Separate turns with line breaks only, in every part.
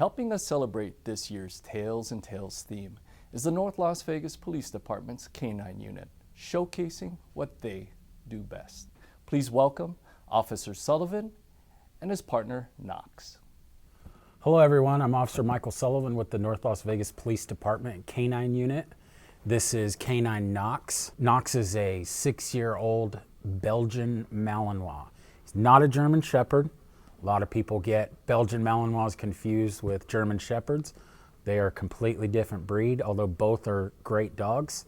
Helping us celebrate this year's Tales and Tales theme is the North Las Vegas Police Department's K-9 unit, showcasing what they do best. Please welcome Officer Sullivan and his partner, Knox.
Hello everyone, I'm Officer Michael Sullivan with the North Las Vegas Police Department K-9 unit. This is K-9 Knox. Knox is a 6-year-old Belgian Malinois. He's not a German Shepherd. A lot of people get Belgian Malinois confused with German Shepherds. They are a completely different breed, although both are great dogs.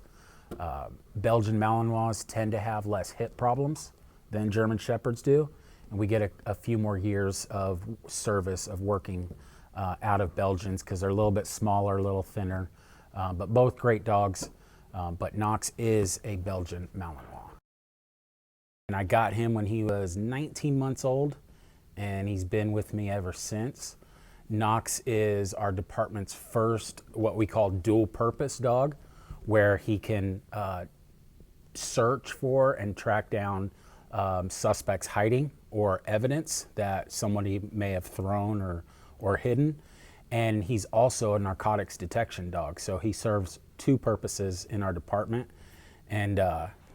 Belgian Malinois tend to have less hip problems than German Shepherds do, and we get a few more years of service of working out of Belgians because they're a little bit smaller, a little thinner, but both great dogs. But Knox is a Belgian Malinois. And I got him when he was 19 months old, and he's been with me ever since. Knox is our department's first what we call dual purpose dog, where he can search for and track down suspects hiding or evidence that somebody may have thrown or hidden. And he's also a narcotics detection dog, so he serves two purposes in our department. And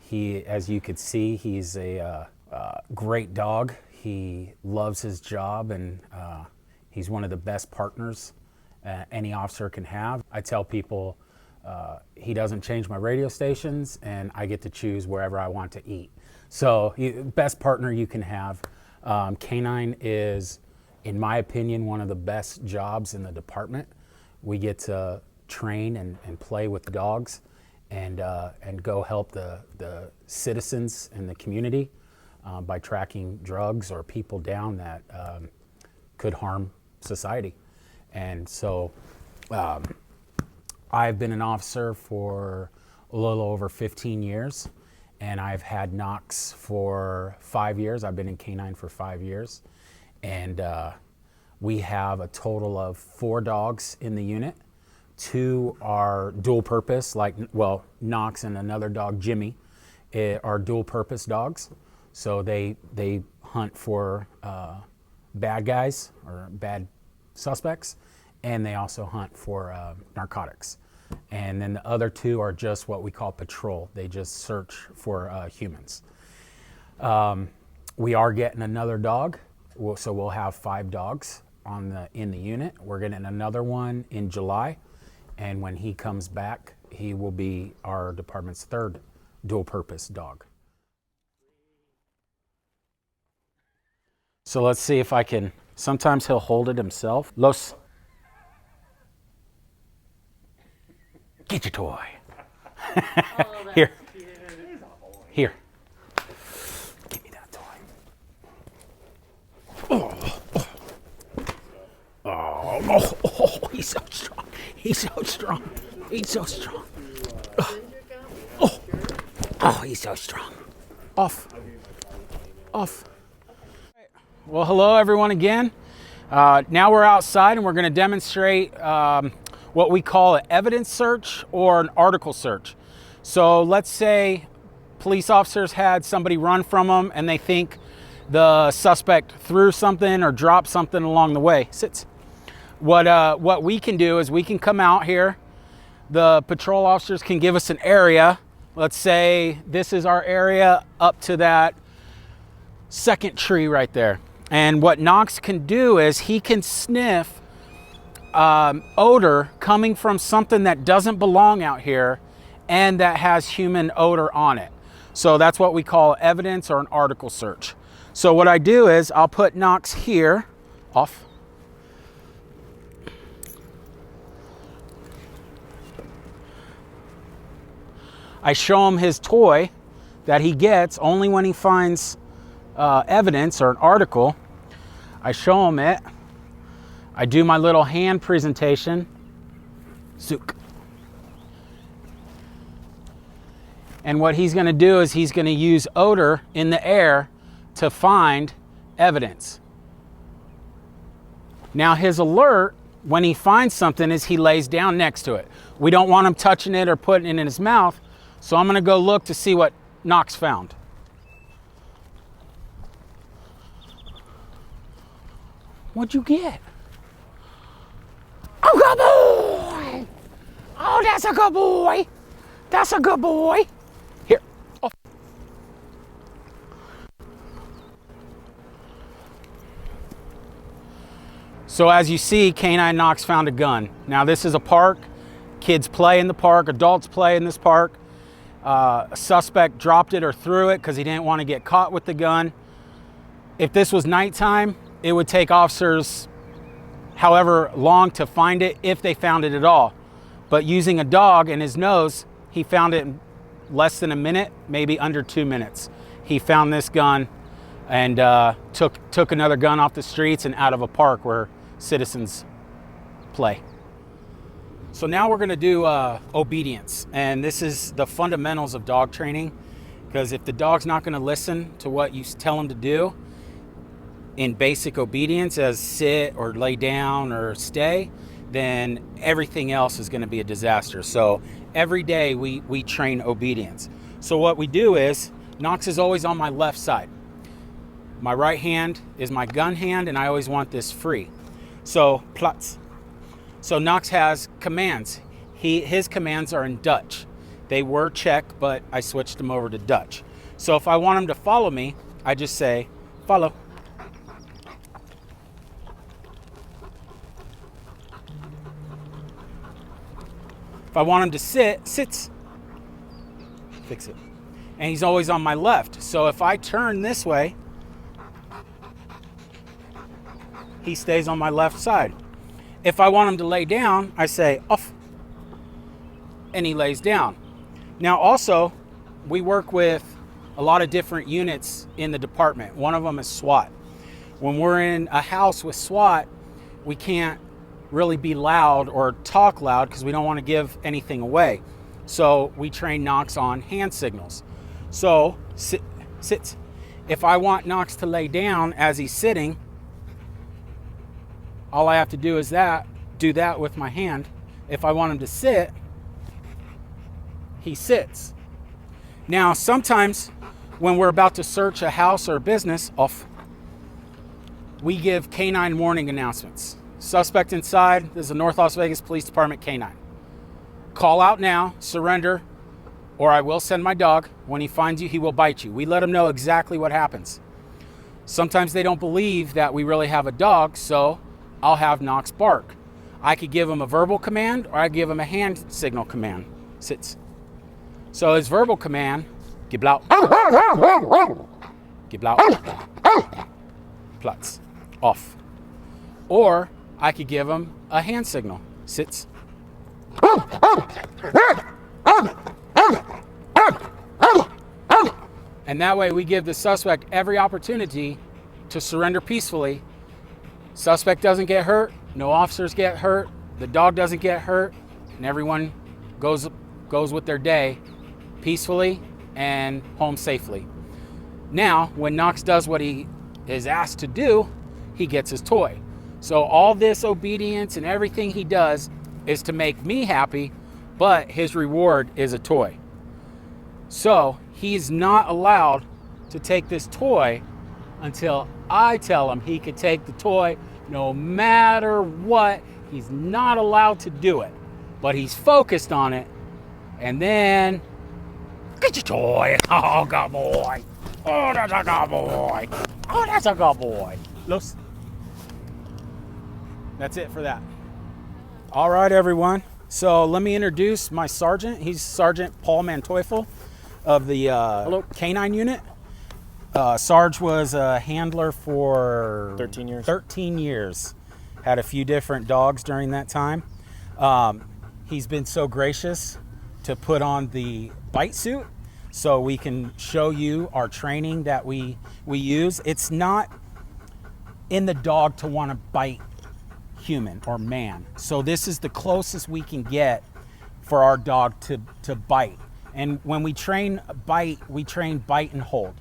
he, as you could see, he's a great dog. He loves his job, and he's one of the best partners any officer can have. I tell people he doesn't change my radio stations, and I get to choose wherever I want to eat. So best partner you can have. K-9 is, in my opinion, one of the best jobs in the department. We get to train and play with dogs and go help the citizens in the community by tracking drugs or people down that could harm society. And so I've been an officer for a little over 15 years, and I've had Knox for 5 years. I've been in K-9 for 5 years. And we have a total of 4 dogs in the unit. 2 are dual purpose, well, Knox and another dog, Jimmy, are dual purpose dogs. So they hunt for bad guys or bad suspects, and they also hunt for narcotics. And then the other 2 are just what we call patrol. They just search for humans. We are getting another dog, so we'll have 5 dogs in the unit. We're getting another one in July, and when he comes back, he will be our department's 3rd dual purpose dog. So let's see if I can, sometimes he'll hold it himself. Los, get your toy. Oh, here, here, give me that toy. Oh, he's so strong. He's so strong. He's so strong. Oh, he's so strong. Off. Well, hello everyone again. Now we're outside and we're going to demonstrate what we call an evidence search or an article search. So let's say police officers had somebody run from them and they think the suspect threw something or dropped something along the way. Sits. What we can do is we can come out here. The patrol officers can give us an area. Let's say this is our area up to that second tree right there. And what Knox can do is he can sniff odor coming from something that doesn't belong out here and that has human odor on it. So that's what we call evidence or an article search. So what I do is I'll put Knox here, off. I show him his toy that he gets only when he finds evidence or an article. I show him it. I do my little hand presentation. Zook. And what he's going to do is he's going to use odor in the air to find evidence. Now his alert when he finds something is he lays down next to it. We don't want him touching it or putting it in his mouth, so I'm going to go look to see what Knox found. What'd you get? good boy. Oh, that's a good boy. That's a good boy. Here. Oh. So as you see, K-9 Knox found a gun. Now this is a park. Kids play in the park, adults play in this park. A suspect dropped it or threw it because he didn't want to get caught with the gun. If this was nighttime, it would take officers however long to find it, if they found it at all. But using a dog and his nose, he found it in less than a minute, maybe under 2 minutes. He found this gun and took another gun off the streets and out of a park where citizens play. So now we're going to do obedience, and this is the fundamentals of dog training, because if the dog's not going to listen to what you tell him to do in basic obedience, as sit or lay down or stay, then everything else is going to be a disaster. So every day we train obedience. So what we do is, Knox is always on my left side. My right hand is my gun hand, and I always want this free. So Platz. So Knox has commands. His commands are in Dutch. They were Czech, but I switched them over to Dutch. So if I want him to follow me, I just say, follow. If I want him to sit, sits. Fix it. And he's always on my left. So if I turn this way, he stays on my left side. If I want him to lay down, I say off, and he lays down. Now also, we work with a lot of different units in the department. One of them is SWAT. When we're in a house with SWAT, we can't really be loud or talk loud because we don't want to give anything away. So we train Knox on hand signals. So sits. If I want Knox to lay down as he's sitting, all I have to do is do that with my hand. If I want him to sit, he sits. Now, sometimes when we're about to search a house or a business, we give K-9 warning announcements. Suspect inside, this is the North Las Vegas Police Department K-9. Call out now, surrender, or I will send my dog. When he finds you, he will bite you. We let him know exactly what happens. Sometimes they don't believe that we really have a dog, so I'll have Knox bark. I could give him a verbal command, or I give him a hand signal command. Sits. So his verbal command, geblaut, geblaut, Platz, off. Or I could give him a hand signal. Sits. And that way we give the suspect every opportunity to surrender peacefully. Suspect doesn't get hurt, no officers get hurt, the dog doesn't get hurt, and everyone goes with their day peacefully and home safely. Now, when Knox does what he is asked to do, he gets his toy. So all this obedience and everything he does is to make me happy, but his reward is a toy. So he's not allowed to take this toy until I tell him he could take the toy no matter what. He's not allowed to do it, but he's focused on it. And then, get your toy. Oh, good boy. Oh, that's a good boy. Oh, that's a good boy. Los. That's it for that. All right, everyone. So let me introduce my sergeant. He's Sergeant Paul Manteutel of the K-9 unit. Sarge was a handler for
13 years.
13 years. Had a few different dogs during that time. He's been so gracious to put on the bite suit so we can show you our training that we use. It's not in the dog to want to bite human or man. So this is the closest we can get for our dog to bite. And when we train bite, we train bite and hold.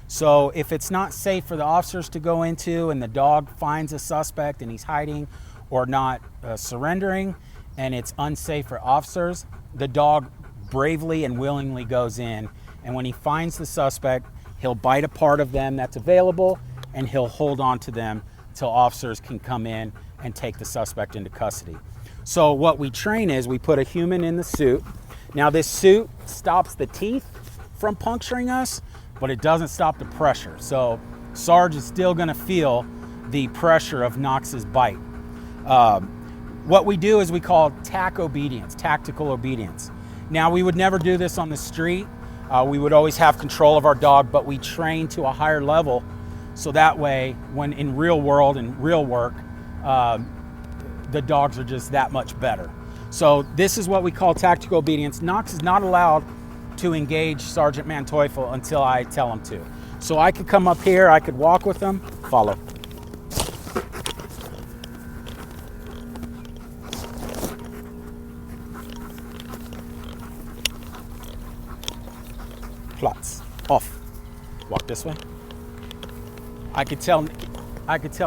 So if it's not safe for the officers to go into and the dog finds a suspect and he's hiding or not surrendering and it's unsafe for officers, the dog bravely and willingly goes in. And when he finds the suspect, he'll bite a part of them that's available and he'll hold on to them until officers can come in and take the suspect into custody. So what we train is we put a human in the suit. Now this suit stops the teeth from puncturing us, but it doesn't stop the pressure. So Sarge is still gonna feel the pressure of Knox's bite. What we do is we call tactical obedience. Now we would never do this on the street. We would always have control of our dog, but we train to a higher level. So that way, when in real world and real work, the dogs are just that much better. So this is what we call tactical obedience. Knox is not allowed to engage Sergeant Manteutel until I tell him to. So I could come up here, I could walk with him, follow. Plots, off. Walk this way. I could tell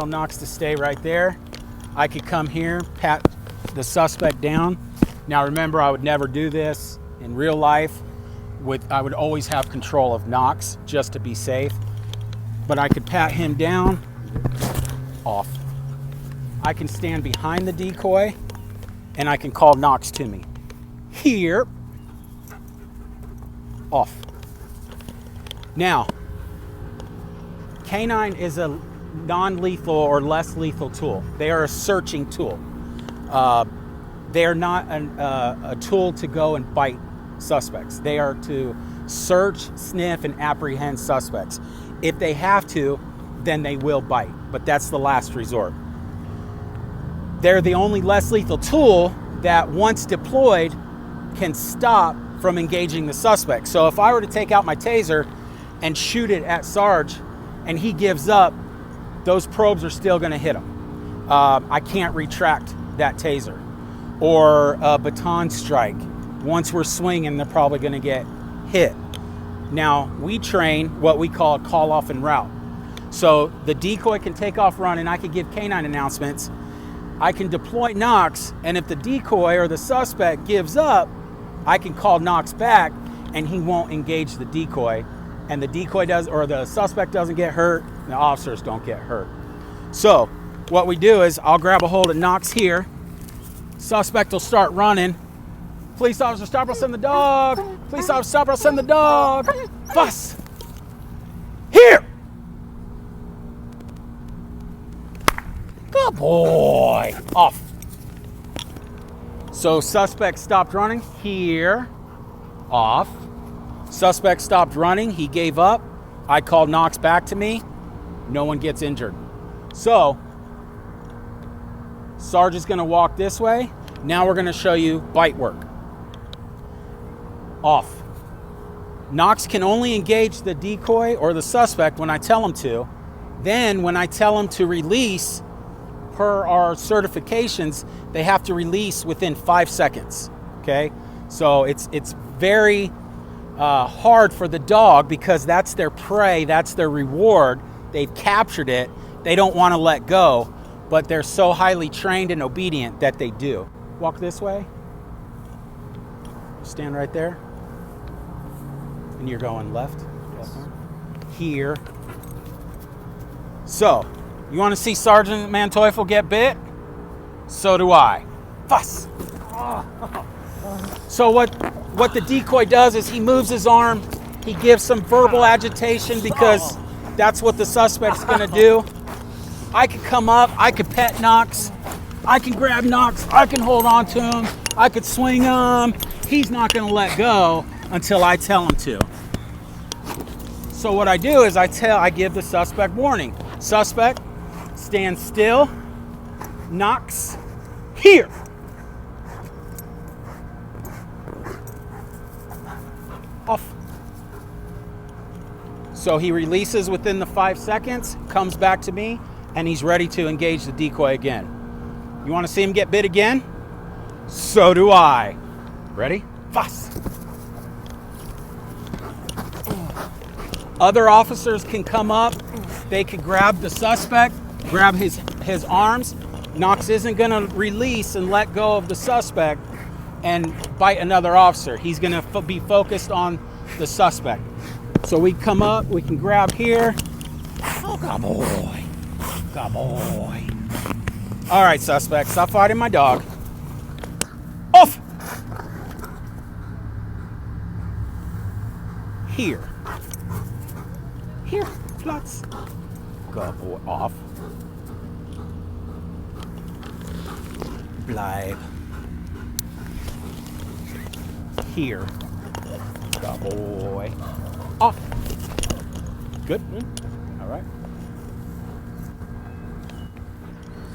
Knox to stay right there. I could come here, pat the suspect down. Now remember, I would never do this in real life. I would always have control of Knox just to be safe. But I could pat him down, off. I can stand behind the decoy and I can call Knox to me. Here, off. Now, K-9 is a non-lethal or less lethal tool. They are a searching tool. They are not a tool to go and bite suspects. They are to search, sniff, and apprehend suspects. If they have to, then they will bite, but that's the last resort. They're the only less lethal tool that once deployed can stop from engaging the suspect. So if I were to take out my taser and shoot it at Sarge and he gives up, those probes are still gonna hit him. I can't retract that taser. Or a baton strike. Once we're swinging, they're probably gonna get hit. Now, we train what we call call off and route. So the decoy can take off running, I could give K-9 announcements, I can deploy Knox, and if the decoy or the suspect gives up, I can call Knox back and he won't engage the decoy, and the decoy does, or the suspect doesn't get hurt, and the officers don't get hurt. So what we do is I'll grab a hold of Knox here, suspect will start running, police officer, stop or send the dog, police officer, stop or send the dog, fuss, here. Good boy, off. So suspect stopped running, here, off. Suspect stopped running, he gave up. I called Knox back to me, no one gets injured. So, Sarge is gonna walk this way. Now we're gonna show you bite work. Off. Knox can only engage the decoy or the suspect when I tell him to. Then when I tell him to release, per our certifications, they have to release within 5 seconds, okay? So it's very hard for the dog because that's their prey, that's their reward. They've captured it, they don't want to let go, but they're so highly trained and obedient that they do. Walk this way, stand right there, and you're going left, here. So, you want to see Sergeant Manteutel get bit? So do I. Fuss. So what the decoy does is he moves his arm, he gives some verbal agitation because that's what the suspect's gonna do. I could come up, I could pet Knox, I can grab Knox, I can hold on to him, I could swing him. He's not gonna let go until I tell him to. So what I do is I give the suspect warning. Suspect, stand still. Knox, here. Off. So he releases within the 5 seconds, comes back to me, and he's ready to engage the decoy again. You want to see him get bit again? So do I. Ready? Fuss. Other officers can come up, they can grab the suspect, grab his arms. Knox isn't gonna release and let go of the suspect and bite another officer. He's gonna be focused on the suspect. So we come up, we can grab here. Oh, good boy, good boy. All right, suspect, stop fighting my dog. Off! Here. Here, Platz. Good boy, off. Bleib. Here. Good boy. Off. Good. All right.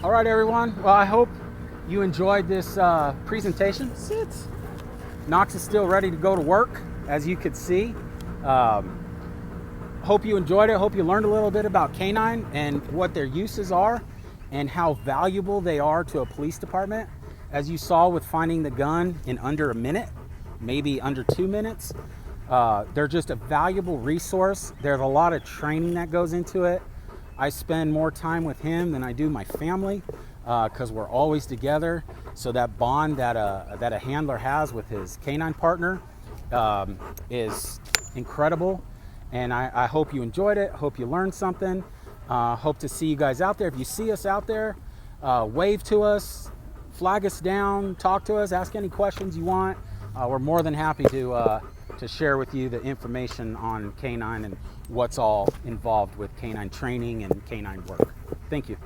All right, everyone. Well, I hope you enjoyed this presentation. Sit. Knox is still ready to go to work, as you could see. Hope you enjoyed it. Hope you learned a little bit about K-9 and what their uses are and how valuable they are to a police department. As you saw with finding the gun in under a minute, maybe under 2 minutes, they're just a valuable resource. There's a lot of training that goes into it. I spend more time with him than I do my family because we're always together. So that bond that a handler has with his K-9 partner is incredible. And I hope you enjoyed it. Hope you learned something. Hope to see you guys out there. If you see us out there, wave to us, flag us down, talk to us, ask any questions you want. We're more than happy to share with you the information on K-9 and what's all involved with K-9 training and K-9 work. Thank you.